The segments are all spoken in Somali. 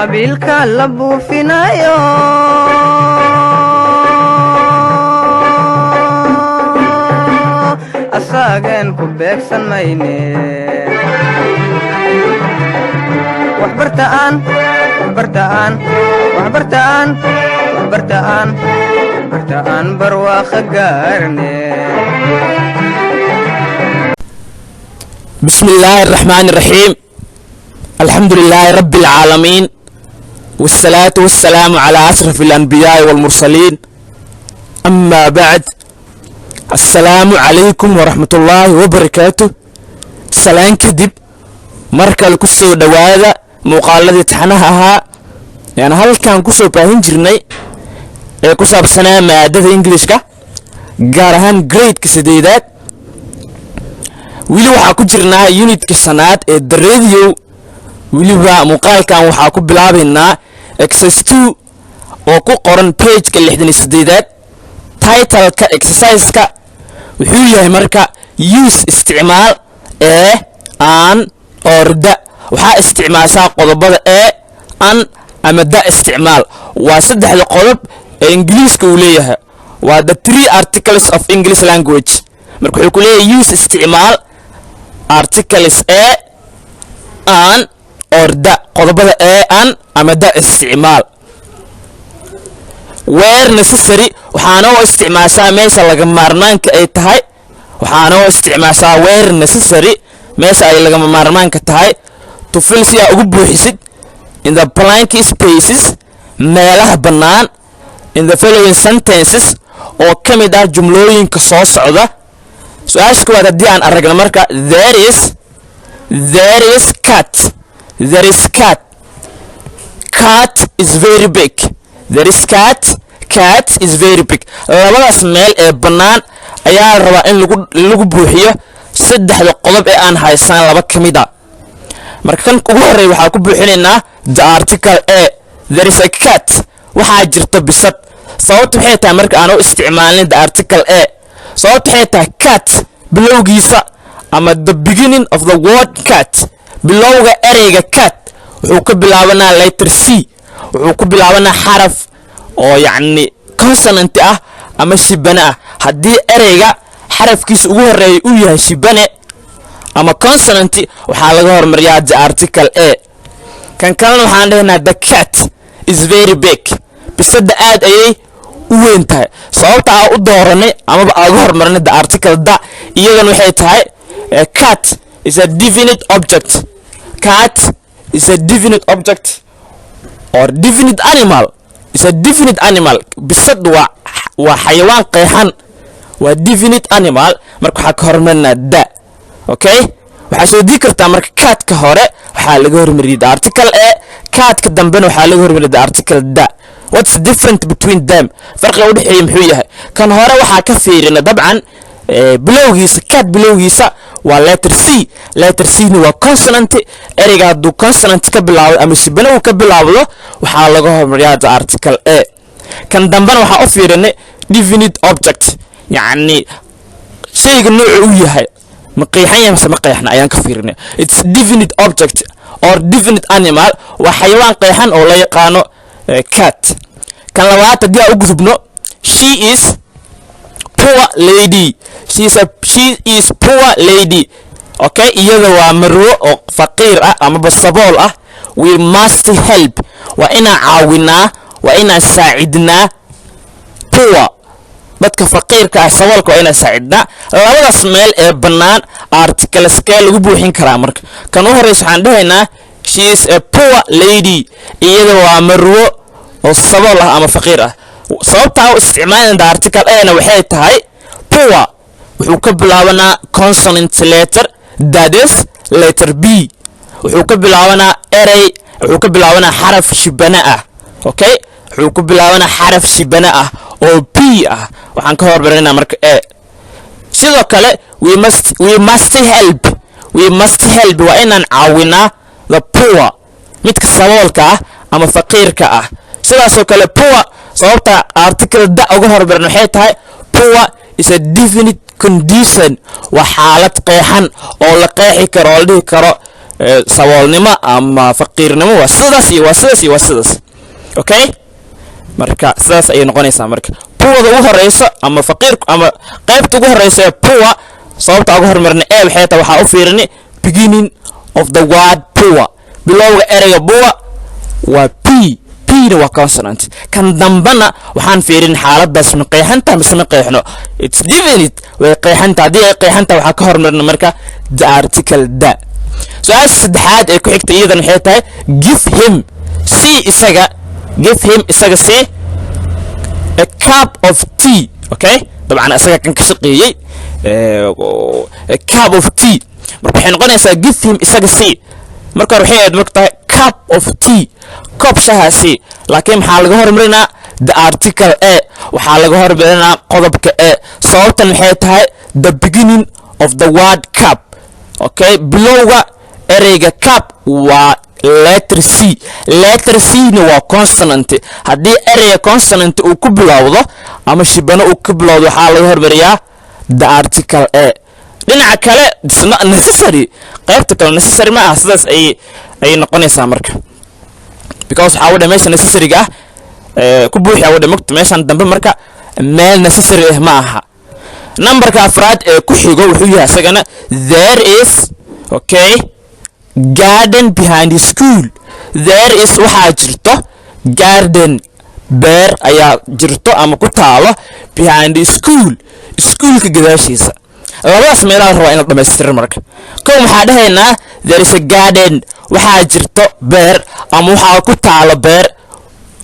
qabiilka la buufinayo asaagan ku beegsan mayne waxbartaan barwaaqo gaarne بسم الله الرحمن الرحيم الحمد لله رب العالمين والصلاة والسلام على أشرف الأنبياء والمرسلين أما بعد السلام عليكم ورحمة الله وبركاته سلام كدب مركل كسو دوادا مقالة تحنها يعني هل كان كسو باهن جرني كسو بسنة مادة إنجليش كا قارهان جريد كسديدات wili waxaa ku jirnaa unitka sanaad ee radio wiliba muuqaalkan waxaa ku bilaabaynaa exercise 2 oo ku qoran page-ka 68aad title-ka exercise-ka wuxuu yahay marka use isticmaal ee aan orda waxaa isticmaashaa qodobada ee an ama da isticmaal waa saddexda qodob ee ingiriiska uu leeyahay waa the three articles of English language marka wuxuu ku leeyahay use isticmaal articles e an or da qodobada e an ama da isticmaal where necessary waxaana oo isticmaashaa meesha laga maarmaanka ay tahay waxaana oo isticmaashaa where necessary meesha ay laga maarmaanka tahay to fill si ugu buuxisid in the blank spaces meelaha bannaan in the following sentences oo ka mid ah jumlooyinka soo socda su-aasha koowaad haddii aan aragna marka there is cat is very big there is cat is very big labadaas meel ee bannaan ayaa la rabaa in lagu buuxiyo saddexda qodob ee aan haysan laba ka mid a marka kan ugu horreeya waxaa ku buuxinaynaa the article a there is a cat waxaa jirta bisad sababta waxay tahay marka aan u isticmaalin the article a sababta waxay tahay cat bilowgiisa ama the beginning of the word cat bilowga ereyga cat wuxuu ka bilaabanaa letter c wuxuu ku bilaabanaa xaraf oo yacni consonant ah ama shibane ah haddii ereyga xarafkiisa ugu horreeya uu yahay shibane ama consonant waxaa laga hormariyaa the article a kan kalena waxaan dhahaynaa the cat is very big bisada aad ayay u weyn tahay sababta aan u dooranay amaba aan uga hormarinay the article da iyadan waxay tahay cat is a definite object cat is a definite object or definite animal is a definite animal bisad waa xayawaan qeexan waa definite animal marka waxaa ka hormarinaa da okay waxaa soo dii kartaa marka catka hore waxaa laga hormariyay the article a catka dambena waxaa laga hormariyay the article da what's different between them farqiga u dhaxeeya muxuu yahay kan hore waxaa ka fiirina dabcan bilowgiisa cat bilowgiisa waa letter c ni waa consonant ereyga hadduu consonant ka bilaabo ama shibana uu ka bilaabdo waxaa laga hormariyaa the article a kan dambena waxaa u fiirinay definite object yacni shayga noocu u yahay ma qeexan yahay mise ma qeexna ayaan ka fiirinay it's definite object or definite animal waa xayawaan qeexan oo la yaqaano cat kan labaad haddii aan u gudubno she is poor lady she is poor lady okay iyada waa marwo oo faqiir ah amaba sabool ah we must help waa inaan caawinaa waa inaan saacidnaa poor dadka faqiirka ah saboolka waa inaan saacidnaa labadaas meel ee bannaan articleskee lagu buuxin karaa marka kan u horreysa waxaan dhahaynaa she is a poor lady iyada waa marwo oo sabool ah ama faqiir ah sababta u isticmaalin the article a-na waxay tahay poor wuxuu ka bilaabanaa consonant letter that is letter b wuxuu ka bilaabanaa erey wuxuu ka bilaabanaa xaraf shibana ah okay wuxuu ku bilaabanaa xaraf shibana ah oo b ah waxaan ka hormarinaa marka a sidoo kale we must help waa inaan caawinaa the poor midka saboolka ah ama faqiirka ah sidaasoo kale poor sababta article da uga hormarin waxay tahay poor is a definite condition waa xaalad qeexan oo la qeexi karo oo la dhihi karo saboolnimo ama faqiirnimo waa sidaas iyo waa sidaas iyo waa sidaas. Okay, marka sidaas ayay noqonaysaa. marka puwada ugu horeyso ama faqiirku ama qaybta ugu horeysa ee puwa sababta ugu hormarna ee waxay tahay waxa u fiirinay beginning of the word puwa. bilowga ereyga puwa waa p na waa consonant. kan dambana waxaan fiirin xaaladaas ma qeexanta mise ma qeexno. it's definite way qeexanta. haddii ay qeexanta waxaa ka hormarna marka the article da. su-aasha saddexaad ee ku xigta iyadan waxay tahay give him isaga give him isaga a cup of tea. okay, dabcan isaga kan ka shaqeeyay a cup of tea. marka waxay noqonaysaa give him isaga marka hore waxay aad markaa cup of tea koob shaha laakiin maxaa laga hormarinaa the article a. waxaa laga hormarinaa qodobka a. sababtan waxay tahay the beginning of the word cup. okay, bilowga ereyga cup waa letter c. letter c na waa consonant. haddii ereyga consonant uu ku bilowdo ama shibano uu ku bilowdo waxaa laga hormariyaa the article a. dhinaca kale it's not necessary. qaybta kale necessary ma aha. sidaas ay noqonaysaa marka because waxaa wada meesha necessary ah ku buuxi wada mogta meeshan dambe marka meel necessary ah ma aha. numberka afraad ee ku xigo wuxuu yahay isagana there is okay garden behind school. there is waxaa jirto garden beer ayaa jirto ama ku taalo behind school schoolka gadaashiisa. labadaas meelaha rabaa inaad dhammaystiran marka. kow maxaa dhahaynaa there is a garden waxaa jirto beer ama waxaa ku taalo beer.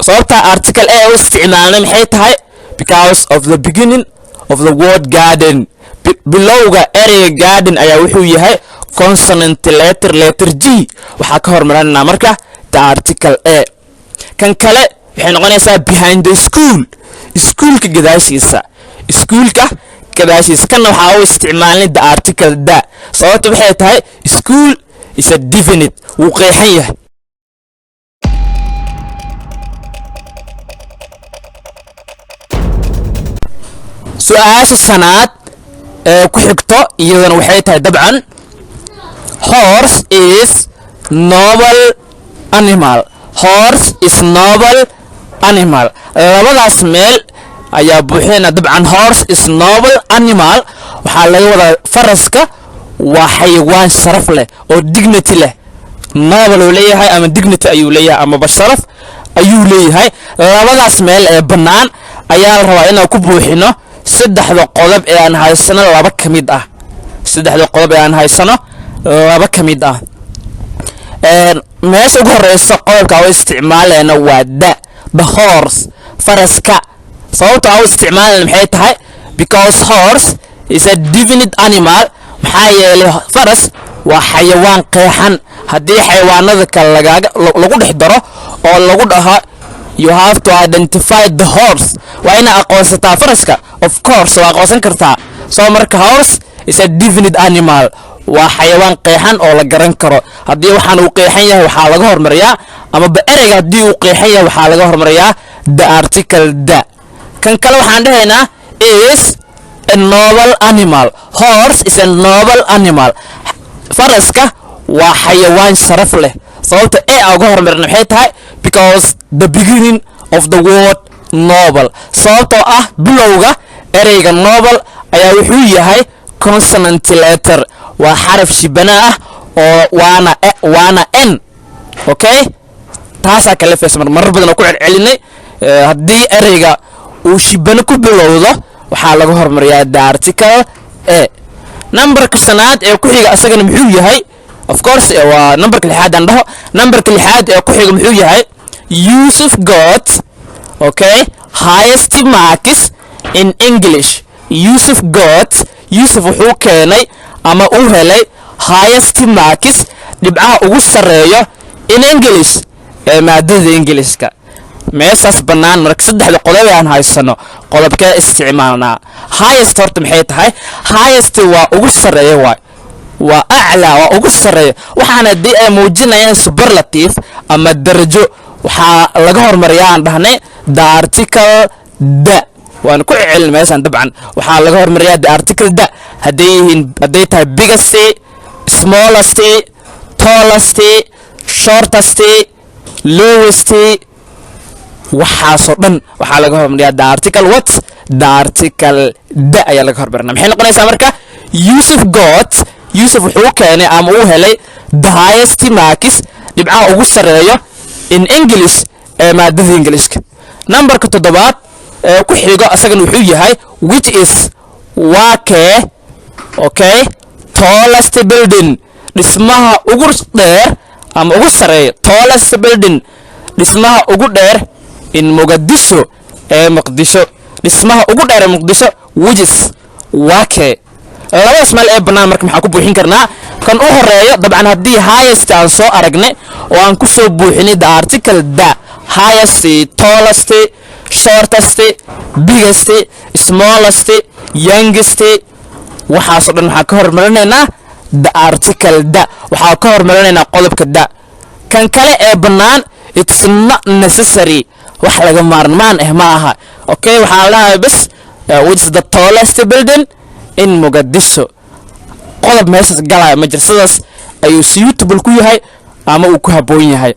sababta article a u isticmaalnay maxay tahay because of the beginning of the word garden. bilowga ereyga garden ayaa wuxuu yahay consonant letter g. waxaa ka hormarinaa marka the article a. kan kale waxay noqonaysaa behind the school schoolka gadaashiisa. schoolka gadaashiisa kana waxaa u isticmaalnay the article da. sababta waxay tahay school is a definite wuu qeexan yahay. su-aasha shanaad ee ku xigto iyadana waxay tahay dabcan horse is noble animal. horse is noble animal. labadaas meel ayaa buuxina dabcan horse is noble animal waxaa laga wadaa faraska waa xayawaan sharaf leh oo dignity leh. noble uu leeyahay ama dignity ayuu leeyahay ama basharaf ayuu leeyahay. labadaas meel ee bannaan ayaa la rabaa inaan ku buuxino saddexda qodob ee aan haysano laba ka mid ah. saddexda qodob ee aan haysano laba ka mid ah. meesha ugu horeysa qodobka oo isticmaaleyna waa da the horse faraska. sababta oo isticmaaleyna maxay tahay because horse is a definite animal. maxaa yeelay faras waa xayawaan qeexan. haddii xayawaanada kale lagu dhex daro oo lagu dhaha you have to identify the horse waa ina aqoonsataa faraska. of course waa aqoonsan kartaa. soo marka horse is a definite animal waa xayawaan qeexan oo la garan karo. haddii waxaan uu qeexan yahay waxaa laga hormariyaa ama ba ereyga haddii uu qeexan yahay waxaa laga hormariyaa the article da. kan kale waxaan dhahaynaa is a noble animal. horse is a noble animal. faraska waa xayawaan sharaf leh. sababta a uga hormarina maxay tahay because the beginning of the word noble. sababtoo ah bilowga ereyga noble ayaa wuxuu yahay consonant letter waa xaraf shibana ah oo waana n. okay, taasaa kala feesmar marar badan oo ku celcelinay. haddii ereyga uu shibano ku bilowdo waxaa laga hormariyaa the article a. numberka shanaad ee ku xiga asagana muxuu yahay of course waa numberka lixaad aan dhaho. numberka lixaad ee ku xiga muxuu yahay Yusuf got okay highest marks in English. Yusuf wuxuu keenay ama uu helay highest marks dhibcaha ugu sareeyo in English ee maadada Ingiriiska. meeshaas bannaan marka saddexda qodob aan haysano qodobkee isticmaalnaa. highest horta maxay tahay? highest waa ugu sareeyo waa acla waa ugu sareeyo. waxaana dii ay muujinayaan superlative ama darajo waxaa laga hormariyaa aan dhahnay the article da. waan ku celin meeshan dabcan waxaa laga hormariyaa the article da hadday tahay biggest, smallest, tallest, shortest, lowest, waxaasoo dhan waxaa laga hormariyaa the article what, the article the ayaa laga hormarinaa. maxay noqonaysaa marka? Yusuf wuxuu keenay ama uu helay the highest marks, dhibcaha ugu sareeyo in English ee maadada Ingiriiska. Numberka 7 ee ku xigo asagana wuxuu yahay which is waa kee, okay, tallest building, dhismaha ugu dheer ama ugu sareeyo, tallest building, dhismaha ugu dheer in Mogadisho ee Muqdisho, dhismaha ugu dheer ee Muqdisho which is waa kee. labadaas meel ee bannaan marka maxaa ku buuxin karnaa? kan u horeeyo dabcan haddii highest aan soo aragnay oo aan ku soo buuxinay the article the, highest, tallest, shortest, biggest, smallest, youngest, waxaasoo dhan waxaa ka hormarinaynaa the article the, waxaa ka hormarinaynaa qodobka the. kan kale ee bannaan it's not necessary, wax laga maarmaan ma aha. okay, waxaa lahaa bas which is the tallest building in Mogadisho. qodob meeshaas galaya ma jiro, sidaas ayuu suitable ku yahay ama uu ku habboon yahay.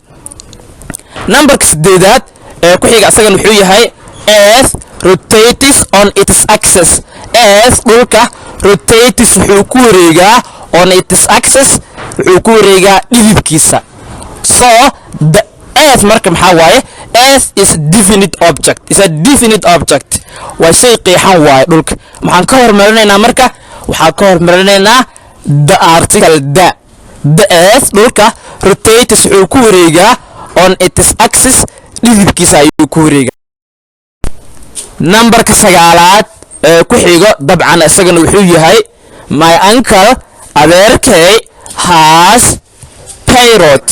numberka 8 ee ku xiga asagana wuxuu yahay earth rotates on its axis. earth dhulka rotates wuxuu ku wareegaa on its axis, wuxuu ku wareegaa dhidibkiisa. so the earth marka maxaa waaye? earth is definite object, is a definite object, waa shay qeexan waaye dhulka. maxaan ka hormarinaynaa marka? waxaan ka hormarinaynaa the article the earth dhulka rotates wuxuu ku wareegaa on its axis, dhidibkiisa ayuu ku wareegaa. numberka 9 ee ku xigo dabcan isagana wuxuu yahay my uncle, adeerkay has parrot.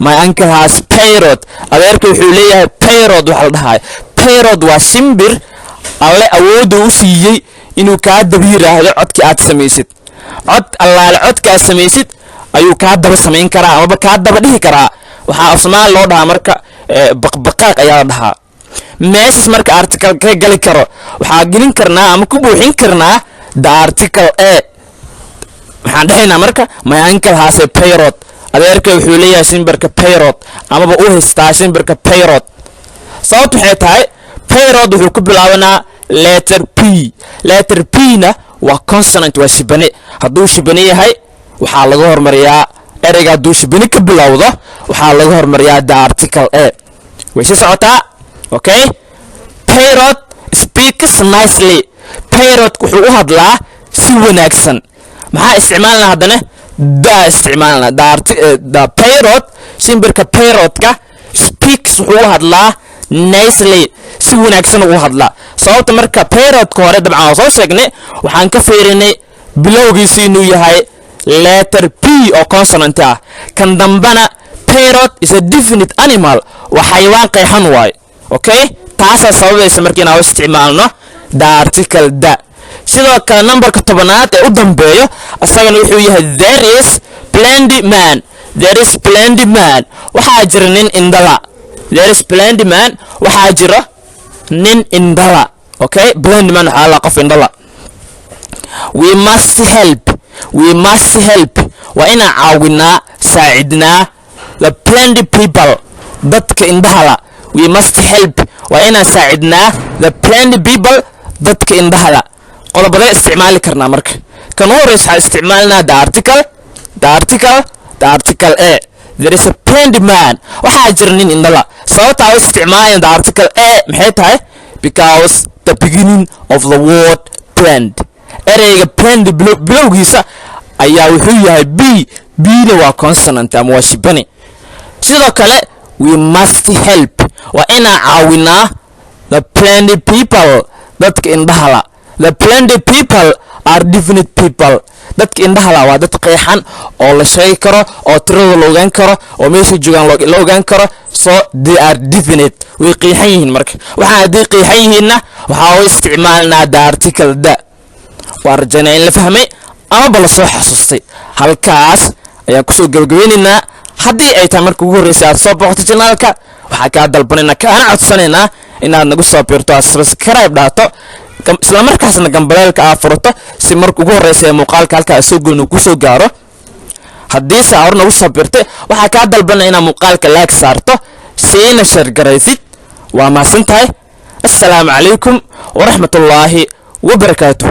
my uncle has parrot, adeerkay wuxuu leeyahay parrot. waxa la dhahay parrot waa shimbir alle awoodda u siiyey inuu kaa daba yiraahdo codkii aad samaysid. cod allaale codka aad samaysid ayuu kaa daba samayn karaa amaba kaa daba dhihi karaa. waxaa asmaan loo dhahaa marka baqbaqaaq ayaa la dhahaa. meeshaas marka article ka gali karo waxaa gelin karnaa ama ku buuxin karnaa the article a. maxaan dhahaynaa marka my uncle has a parrot, adeerkay wuxuu leeyahay shimbirka parrot amaba u haystaa shimbirka parrot. sababtu waxay tahay parrot wuxuu ku bilaabanaa letter p. letter p na waa consonant, waa shibane. hadduu shibane yahay waxaa laga hormariyaa ereyga, hadduu shibane ka bilowdo waxaa laga hormariyaa the article a. way sii socotaa. okay, parrot speaks nicely, parrot wuxuu u hadlaa si wanaagsan. maxaa isticmaalna haddana? da isticmaalna. the parrot, shimbirka parrotka speaks wuxuu u hadlaa nicely, si wanaagsan u hadlaa. sababta marka parrotka hore dabcan waa soo sheegnay, waxaan ka fiirinay bilowgiisu inuu yahay letter p oo consonant ah. kan dambana parrot is a definite animal, waa xayawaan qeexan waaye. okay, taasaa sababaysa marka inaan u isticmaalno the article the. sidoo kale numberka 10 ee u dambeeyo asagana wuxuu yahay there is plenty man. there is plenty man, waxaa jira nin indhala. there is plenty man, waxaa jira nin indhala. okay, plenty man waxaa la qof indhala. we must help, we must help, waa inaan caawinaa, saacidnaa the plenty people, dadka indhahala. we must help, waa inaan saacidnaa the plenty people, dadka indhahala. qodobada isticmaali karnaa marka? kan u horeysa waxaa isticmaalnaa the article a. there is a plenty man, waxaa jira nin indhala. sababta ay isticmaalayaan the article a maxay tahay? because the beginning of the word plant, ereyga plant bilowgiisa ayaa wuxuu yahay b. b-na waa consonant ama waa shibani. sidoo kale we must help, waa inaan caawinaa the plenty people, dadka indhahala. the plenty people are definite people, dadka indhahala waa dad qeexan oo la sheegi karo, oo tirada la ogaan karo, oo meesha joogaan la ogaan karo. so they are definite, way qeexan yihiin. marka waxaa hadday qeexan yihiinna waxaa u isticmaalnaa the article the. waa rajaynaa in la fahmay amaba la soo xasuustay. halkaas ayaan kusoo gabagabeynaynaa. haddii ay tahay marka ugu horreysay aad soo boqoto janaalka, waxaa kaa dalbanaynaa kaana codsanaynaa inaad nagu soo biirto, aad subscribe dhahto, isla markaasna gambaleelka aad furato si marka ugu horeysa ee muuqaalka halkaa soo goyn uu ku soo gaaro. haddii saa hor nagu soo birtay waxaa kaa dalbanaya inaad muuqaalka laag saarto siina shargaraysid waa mahadsan tahay assalaamu calaykum waraxmatullaahi wabarakaatuh